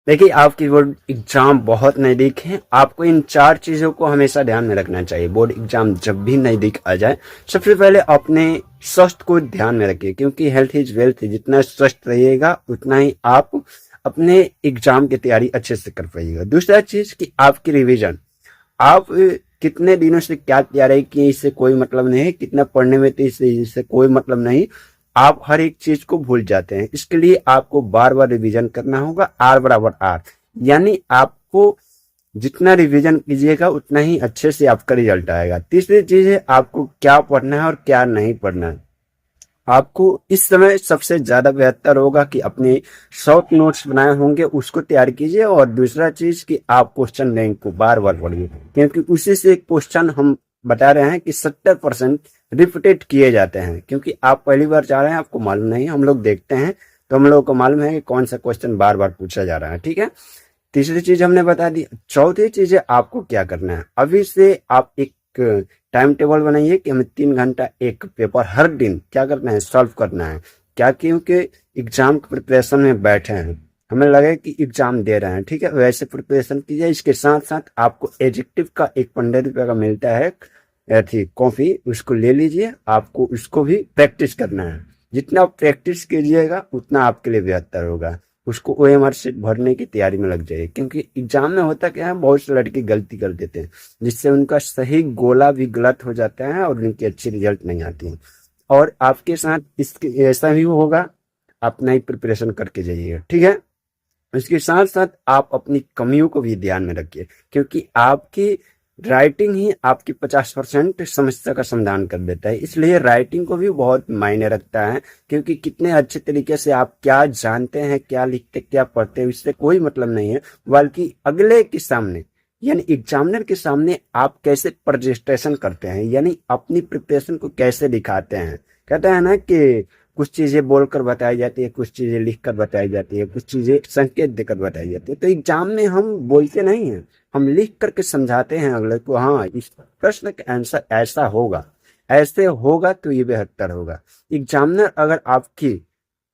देखिए, आपकी board exam बहुत नज़दीक है। आपको इन 4 चीज़ों को हमेशा ध्यान में रखना चाहिए। बोर्ड एग्जाम जब भी नज़दीक आ जाए, सबसे पहले अपने स्वास्थ्य को ध्यान में रखिए, क्योंकि हेल्थ इज वेल्थ। जितना स्वस्थ रहिएगा उतना ही आप अपने एग्जाम की तैयारी अच्छे से कर पाइएगा। दूसरा चीज़ कि आपकी रिवीजन, आप कितने दिनों से क्या तैयारी की इससे कोई मतलब नहीं है, कितना पढ़ने में तो इससे कोई मतलब नहीं। आप हर एक चीज को भूल जाते हैं। इसके लिए आपको बार बार रिवीजन करना होगा। आर बराबर आर, यानी आपको जितना रिवीजन कीजिएगा उतना ही अच्छे से आपका रिजल्ट आएगा। तीसरी चीज है आपको क्या पढ़ना है और क्या नहीं पढ़ना है। आपको इस समय सबसे ज्यादा बेहतर होगा कि अपने शॉर्ट नोट्स बनाए होंगे उसको तैयार कीजिए। और दूसरा चीज कि आप क्वेश्चन बैंक को बार बार पढ़िए, क्योंकि उसी से क्वेश्चन हम बता रहे हैं कि 70% रिपीटेड किए जाते हैं। क्योंकि आप पहली बार जा रहे हैं, आपको मालूम नहीं, हम लोग देखते हैं तो हम लोग को मालूम है कि कौन सा क्वेश्चन बार बार पूछा जा रहा है। ठीक है, तीसरी चीज हमने बता दी। चौथी चीज है आपको क्या करना है। अभी से आप एक टाइम टेबल बनाइए कि हमें 3 घंटा एक पेपर हर दिन क्या करना है, सॉल्व करना है। क्या, क्योंकि एग्जाम की प्रिपरेशन में बैठे हैं, हमें लगे कि एग्जाम दे रहे हैं। ठीक है, वैसे प्रिपरेशन कीजिए। इसके साथ साथ आपको एडजेक्टिव का एक 15 रुपए का मिलता है थी कॉपी, उसको ले लीजिए। आपको उसको भी प्रैक्टिस करना है। जितना प्रैक्टिस कीजिएगा उतना आपके लिए बेहतर होगा। उसको ओएमआर शीट भरने की तैयारी में लग जाइए, क्योंकि एग्जाम में होता क्या है, बहुत से लड़के गलती कर देते हैं, जिससे उनका सही गोला भी गलत हो जाता है और उनकी अच्छी रिजल्ट नहीं आती है। और आपके साथ इसके ऐसा भी होगा, आप नई प्रिपरेशन करके जाइएगा। ठीक है, इसके साथ साथ आप अपनी कमियों को भी ध्यान में रखिए, क्योंकि आपकी राइटिंग ही आपकी 50% समस्या का समाधान कर देता है। इसलिए राइटिंग को भी बहुत मायने रखता है, क्योंकि कितने अच्छे तरीके से आप क्या जानते हैं, क्या लिखते, क्या पढ़ते हैं, इससे कोई मतलब नहीं है। बल्कि अगले के सामने, यानी एग्जामिनर के सामने आप कैसे प्रेजेंटेशन करते हैं, यानी अपनी प्रिपरेशन को कैसे दिखाते हैं। कहते हैं ना कि कुछ चीजें बोलकर बताई जाती है, कुछ चीजें लिखकर बताई जाती है, कुछ चीजें संकेत देकर बताई जाती है। तो एग्जाम में हम बोलते नहीं हैं, हम लिख करके समझाते हैं अगले को। हाँ, इस प्रश्न का आंसर ऐसा होगा, ऐसे होगा तो ये बेहतर होगा। एग्जामिनर अगर आपकी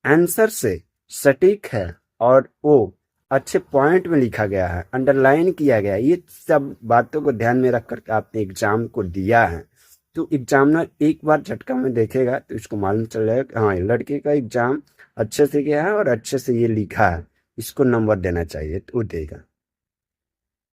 आंसर से सटीक है और वो अच्छे पॉइंट में लिखा गया है, अंडरलाइन किया गया है, ये सब बातों को ध्यान में रख करके आपने एग्जाम को दिया है, तो एग्जामिनर एक बार झटका में देखेगा तो इसको मालूम चल जाएगा कि हाँ, लड़के का एग्जाम अच्छे से गया है और अच्छे से ये लिखा है, इसको नंबर देना चाहिए, तो वो देगा।